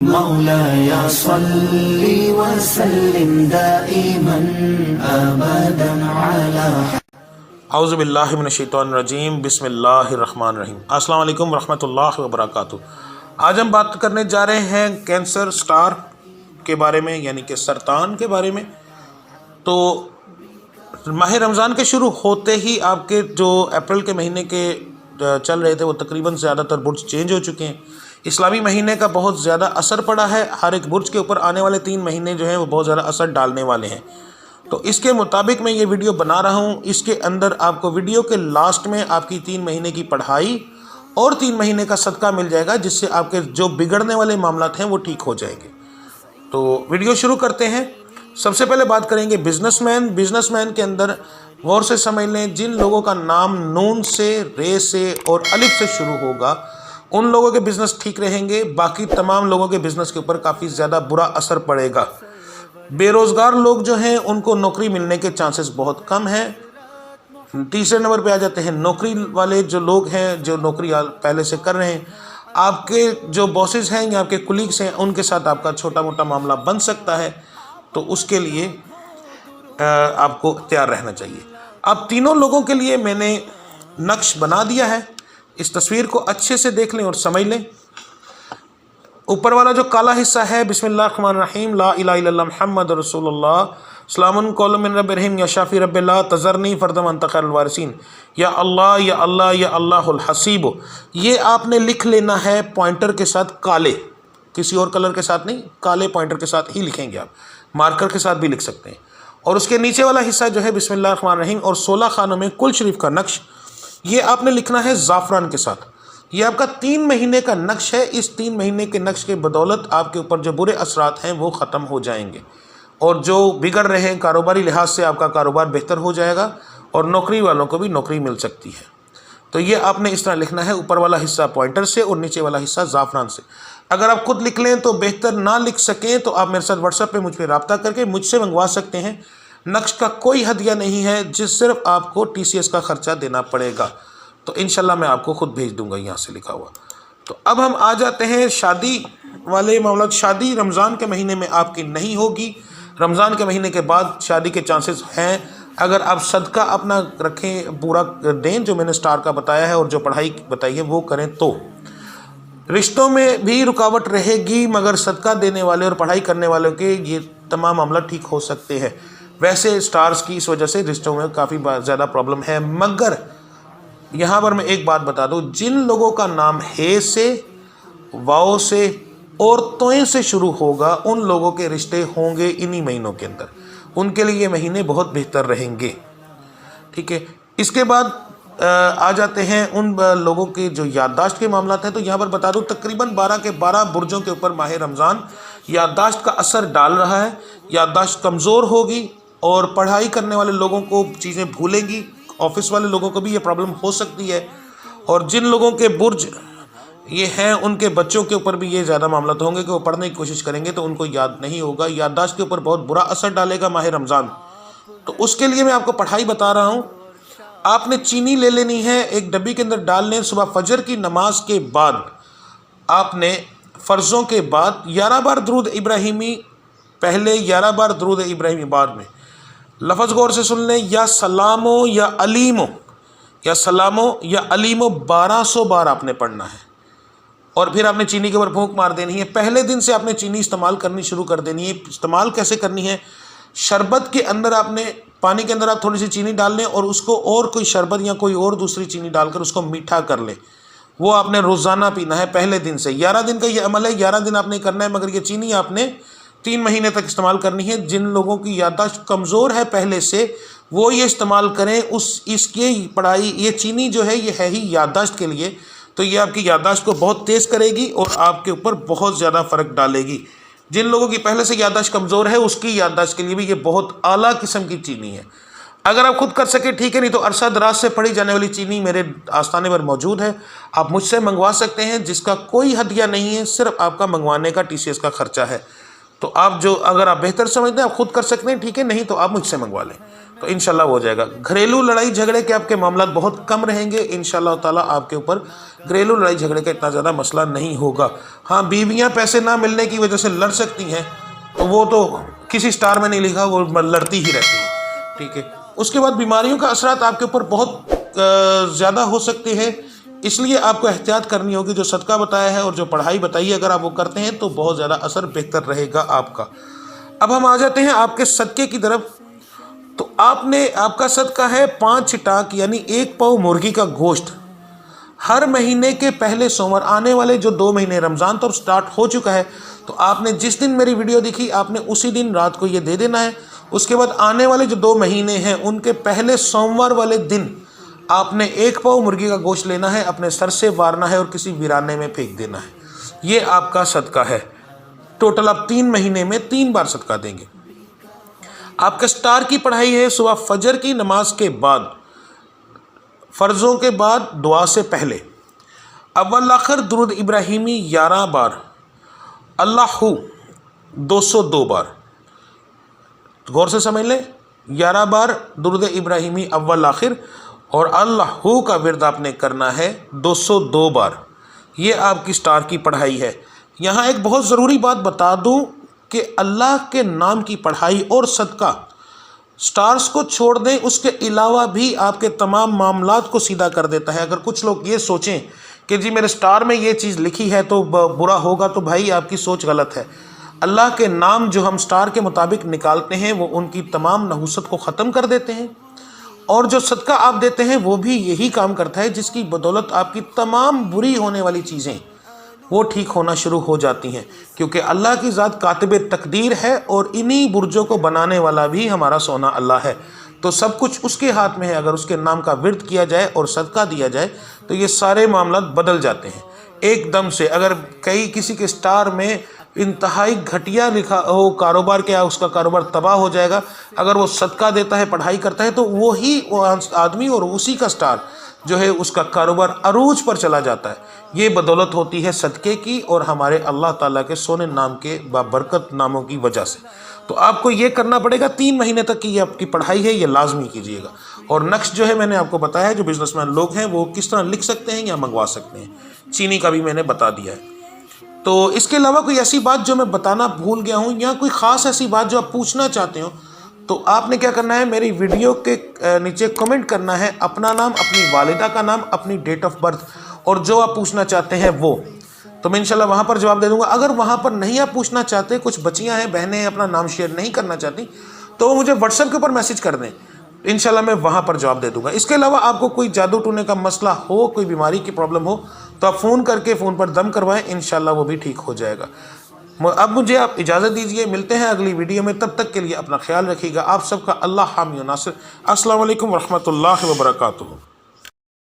مولاي صل وسلم دائما ابدا على اعوذ باللہ من الشیطان الرجیم، بسم اللہ الرحمن الرحیم۔ السلام علیکم ورحمۃ اللہ وبرکاتہ۔ آج ہم بات کرنے جا رہے ہیں کینسر سٹار کے بارے میں، یعنی کہ سرطان کے بارے میں۔ تو ماہ رمضان کے شروع ہوتے ہی آپ کے جو اپریل کے مہینے کے چل رہے تھے وہ تقریباً زیادہ تر برج چینج ہو چکے ہیں۔ اسلامی مہینے کا بہت زیادہ اثر پڑا ہے، ہر ایک برج کے اوپر آنے والے 3 مہینے جو ہیں وہ بہت زیادہ اثر ڈالنے والے ہیں۔ تو اس کے مطابق میں یہ ویڈیو بنا رہا ہوں۔ اس کے اندر آپ کو ویڈیو کے لاسٹ میں آپ کی 3 مہینے کی پڑھائی اور 3 مہینے کا صدقہ مل جائے گا، جس سے آپ کے جو بگڑنے والے معاملات ہیں وہ ٹھیک ہو جائیں گے۔ تو ویڈیو شروع کرتے ہیں۔ سب سے پہلے بات کریں گے بزنس مین کے اندر غور سے سمجھ لیں، جن لوگوں کا نام نون سے، رے سے اور الف سے شروع ہوگا ان لوگوں کے بزنس ٹھیک رہیں گے۔ باقی تمام لوگوں کے بزنس کے اوپر کافی زیادہ برا اثر پڑے گا۔ بے روزگار لوگ جو ہیں ان کو نوکری ملنے کے چانسز بہت کم ہیں۔ تیسرے نمبر پہ آ جاتے ہیں نوکری والے جو لوگ ہیں، جو نوکری پہلے سے کر رہے ہیں۔ آپ کے جو باسز ہیں یا آپ کے کولیگس ہیں ان کے ساتھ آپ کا چھوٹا موٹا معاملہ بن سکتا ہے، تو اس کے لیے آپ کو تیار رہنا چاہیے۔ اب تینوں لوگوں کے لیے میں نے نقش بنا دیا ہے، اس تصویر کو اچھے سے دیکھ لیں اور سمجھ لیں۔ اوپر والا جو کالا حصہ ہے، بسم اللہ الرحمن الرحیم، لا الہ الا اللہ محمد رسول اللہ، سلام قول من رب الرحیم، یا شافی رب اللہ تذرنی فردم انت خیر الوارثین، یا اللہ یا اللہ یا اللہ الحسیب۔ یہ آپ نے لکھ لینا ہے پوائنٹر کے ساتھ، کالے، کسی اور کلر کے ساتھ نہیں، کالے پوائنٹر کے ساتھ ہی لکھیں گے آپ، مارکر کے ساتھ بھی لکھ سکتے ہیں۔ اور اس کے نیچے والا حصہ جو ہے بسم اللہ الرحمن الرحیم اور 16 خانوں میں کل شریف کا نقش، یہ آپ نے لکھنا ہے زعفران کے ساتھ۔ یہ آپ کا 3 مہینے کا نقش ہے۔ اس 3 مہینے کے نقش کے بدولت آپ کے اوپر جو برے اثرات ہیں وہ ختم ہو جائیں گے، اور جو بگڑ رہے ہیں کاروباری لحاظ سے آپ کا کاروبار بہتر ہو جائے گا، اور نوکری والوں کو بھی نوکری مل سکتی ہے۔ تو یہ آپ نے اس طرح لکھنا ہے، اوپر والا حصہ پوائنٹر سے اور نیچے والا حصہ زعفران سے۔ اگر آپ خود لکھ لیں تو بہتر، نہ لکھ سکیں تو آپ میرے ساتھ واٹس ایپ پہ مجھ پہ رابطہ کر کے مجھ سے منگوا سکتے ہیں۔ نقش کا کوئی ہدیہ نہیں ہے، جس صرف آپ کو TCS کا خرچہ دینا پڑے گا۔ تو انشاءاللہ میں آپ کو خود بھیج دوں گا یہاں سے لکھا ہوا۔ تو اب ہم آ جاتے ہیں شادی والے معاملات۔ شادی رمضان کے مہینے میں آپ کی نہیں ہوگی، رمضان کے مہینے کے بعد شادی کے چانسز ہیں۔ اگر آپ صدقہ اپنا رکھیں، پورا دیں جو میں نے سٹار کا بتایا ہے اور جو پڑھائی بتائی ہے وہ کریں، تو رشتوں میں بھی رکاوٹ رہے گی، مگر صدقہ دینے والے اور پڑھائی کرنے والوں کے یہ تمام معاملہ ٹھیک ہو سکتے ہیں۔ ویسے سٹارز کی اس وجہ سے رشتوں میں کافی زیادہ پرابلم ہے، مگر یہاں پر میں ایک بات بتا دوں، جن لوگوں کا نام ہے سے، واؤ سے اور توئیں سے شروع ہوگا ان لوگوں کے رشتے ہوں گے انہی مہینوں کے اندر، ان کے لیے یہ مہینے بہت بہتر رہیں گے، ٹھیک ہے۔ اس کے بعد آ جاتے ہیں ان لوگوں کے جو یادداشت کے معاملات ہیں۔ تو یہاں پر بتا دوں تقریباً 12 کے 12 برجوں کے اوپر ماہ رمضان یادداشت کا اثر ڈال رہا ہے۔ یادداشت کمزور ہوگی اور پڑھائی کرنے والے لوگوں کو چیزیں بھولیں گی، آفس والے لوگوں کو بھی یہ پرابلم ہو سکتی ہے، اور جن لوگوں کے برج یہ ہیں ان کے بچوں کے اوپر بھی یہ زیادہ معاملات ہوں گے کہ وہ پڑھنے کی کوشش کریں گے تو ان کو یاد نہیں ہوگا۔ یادداشت کے اوپر بہت برا اثر ڈالے گا ماہ رمضان۔ تو اس کے لیے میں آپ کو پڑھائی بتا رہا ہوں۔ آپ نے چینی لے لینی ہے، ایک ڈبی کے اندر ڈال لیں۔ صبح فجر کی نماز کے بعد آپ نے فرضوں کے بعد 11 بار درود ابراہیمی، پہلے 11 بار درود ابراہیمی بعد میں۔ لفظ غور سے سن لیں، یا سلامو یا علیمو، یا سلامو یا علیمو 1200 بار آپ نے پڑھنا ہے، اور پھر آپ نے چینی کے اوپر پھونک مار دینی ہے۔ پہلے دن سے آپ نے چینی استعمال کرنی شروع کر دینی ہے۔ استعمال کیسے کرنی ہے؟ شربت کے اندر آپ نے، پانی کے اندر آپ تھوڑی سی چینی ڈال لیں اور اس کو اور کوئی شربت یا کوئی اور دوسری چینی ڈال کر اس کو میٹھا کر لیں۔ وہ آپ نے روزانہ پینا ہے پہلے دن سے۔ 11 دن کا یہ عمل ہے، 11 دن آپ نے کرنا ہے، مگر یہ چینی آپ نے 3 مہینے تک استعمال کرنی ہے۔ جن لوگوں کی یادداشت کمزور ہے پہلے سے وہ یہ استعمال کریں۔ اس کی پڑھائی، یہ چینی جو ہے یہ ہے ہی یادداشت کے لیے، تو یہ آپ کی یادداشت کو بہت تیز کرے گی اور آپ کے اوپر بہت زیادہ فرق ڈالے گی۔ جن لوگوں کی پہلے سے یادداشت کمزور ہے اس کی یادداشت کے لیے بھی یہ بہت اعلیٰ قسم کی چینی ہے۔ اگر آپ خود کر سکے ٹھیک ہے، نہیں تو عرصہ دراز سے پڑھی جانے والی چینی میرے آستانے پر موجود ہے، آپ مجھ سے منگوا سکتے ہیں، جس کا کوئی ہدیہ نہیں ہے، صرف آپ کا منگوانے کا TCS کا خرچہ ہے۔ تو آپ جو اگر آپ بہتر سمجھتے ہیں آپ خود کر سکتے ہیں ٹھیک ہے، نہیں تو آپ مجھ سے منگوا لیں تو انشاءاللہ ہو جائے گا۔ گھریلو لڑائی جھگڑے کے آپ کے معاملات بہت کم رہیں گے انشاءاللہ تعالیٰ، آپ کے اوپر گھریلو لڑائی جھگڑے کا اتنا زیادہ مسئلہ نہیں ہوگا۔ ہاں بیویاں پیسے نہ ملنے کی وجہ سے لڑ سکتی ہیں، تو وہ تو کسی سٹار میں نہیں لکھا، وہ لڑتی ہی رہتی ہیں ٹھیک ہے۔ اس کے بعد بیماریوں کا اثرات آپ کے اوپر بہت زیادہ ہو سکتے ہیں، اس لیے آپ کو احتیاط کرنی ہوگی۔ جو صدقہ بتایا ہے اور جو پڑھائی بتائی ہے اگر آپ وہ کرتے ہیں تو بہت زیادہ اثر بہتر رہے گا آپ کا۔ اب ہم آ جاتے ہیں آپ کے صدقے کی طرف۔ تو آپ کا صدقہ ہے 5 ٹانک یعنی 1 پاؤ مرغی کا گوشت، ہر مہینے کے پہلے سوموار۔ آنے والے جو 2 مہینے رمضان تو اب سٹارٹ ہو چکا ہے، تو آپ نے جس دن میری ویڈیو دیکھی آپ نے اسی دن رات کو یہ دے دینا ہے۔ اس کے بعد آنے والے جو 2 مہینے ہیں ان کے پہلے سوموار والے دن آپ نے 1 پاؤ مرغی کا گوشت لینا ہے، اپنے سر سے وارنا ہے اور کسی ویرانے میں پھینک دینا ہے۔ یہ آپ کا صدقہ ہے۔ ٹوٹل آپ 3 مہینے میں 3 بار صدقہ دیں گے۔ آپ کا سٹار کی پڑھائی ہے صبح فجر کی نماز کے بعد، فرضوں کے بعد، دعا سے پہلے اول آخر درود ابراہیمی 11 بار، اللہ 202 بار۔ غور سے سمجھ لیں، 11 بار درود ابراہیمی اول آخر اور اللہ کا ورد آپ نے کرنا ہے 202 بار۔ یہ آپ کی سٹار کی پڑھائی ہے۔ یہاں ایک بہت ضروری بات بتا دوں کہ اللہ کے نام کی پڑھائی اور صدقہ سٹارز کو چھوڑ دیں، اس کے علاوہ بھی آپ کے تمام معاملات کو سیدھا کر دیتا ہے۔ اگر کچھ لوگ یہ سوچیں کہ جی میرے سٹار میں یہ چیز لکھی ہے تو برا ہوگا، تو بھائی آپ کی سوچ غلط ہے۔ اللہ کے نام جو ہم سٹار کے مطابق نکالتے ہیں وہ ان کی تمام نحوست کو ختم کر دیتے ہیں، اور جو صدقہ آپ دیتے ہیں وہ بھی یہی کام کرتا ہے، جس کی بدولت آپ کی تمام بری ہونے والی چیزیں وہ ٹھیک ہونا شروع ہو جاتی ہیں، کیونکہ اللہ کی ذات کاتب تقدیر ہے اور انہی برجوں کو بنانے والا بھی ہمارا سونا اللہ ہے۔ تو سب کچھ اس کے ہاتھ میں ہے۔ اگر اس کے نام کا ورد کیا جائے اور صدقہ دیا جائے تو یہ سارے معاملات بدل جاتے ہیں ایک دم سے۔ اگر کسی کے سٹار میں انتہائی گھٹیا لکھا ہو کاروبار کیا، اس کا کاروبار تباہ ہو جائے گا۔ اگر وہ صدقہ دیتا ہے، پڑھائی کرتا ہے، تو وہی آدمی اور اسی کا سٹار جو ہے اس کا کاروبار عروج پر چلا جاتا ہے۔ یہ بدولت ہوتی ہے صدقے کی اور ہمارے اللہ تعالیٰ کے سونے نام کے بابرکت ناموں کی وجہ سے۔ تو آپ کو یہ کرنا پڑے گا 3 مہینے تک کی یہ آپ کی پڑھائی ہے، یہ لازمی کیجیے گا۔ اور نقش جو ہے میں نے آپ کو بتایا ہے، جو بزنس مین لوگ ہیں وہ کس طرح لکھ سکتے ہیں یا منگوا سکتے ہیں، چینی کا بھی میں نے بتا دیا ہے۔ تو اس کے علاوہ کوئی ایسی بات جو میں بتانا بھول گیا ہوں یا کوئی خاص ایسی بات جو آپ پوچھنا چاہتے ہو، تو آپ نے کیا کرنا ہے، میری ویڈیو کے نیچے کمنٹ کرنا ہے اپنا نام، اپنی والدہ کا نام، اپنی ڈیٹ آف برتھ اور جو آپ پوچھنا چاہتے ہیں وہ، تو میں انشاءاللہ وہاں پر جواب دے دوں گا۔ اگر وہاں پر نہیں آپ پوچھنا چاہتے، کچھ بچیاں ہیں، بہنیں ہیں، اپنا نام شیئر نہیں کرنا چاہتی، تو وہ مجھے واٹس ایپ کے اوپر میسج کر دیں، انشاءاللہ میں وہاں پر جواب دے دوں گا۔ اس کے علاوہ آپ کو کوئی جادو ٹونے کا مسئلہ ہو، کوئی بیماری کی پرابلم ہو، تو آپ فون کر کے فون پر دم کروائیں، انشاءاللہ وہ بھی ٹھیک ہو جائے گا۔ اب مجھے آپ اجازت دیجئے، ملتے ہیں اگلی ویڈیو میں، تب تک کے لیے اپنا خیال رکھیے گا۔ آپ سب کا اللہ حامی و ناصر۔ السلام علیکم ورحمۃ اللہ وبرکاتہ۔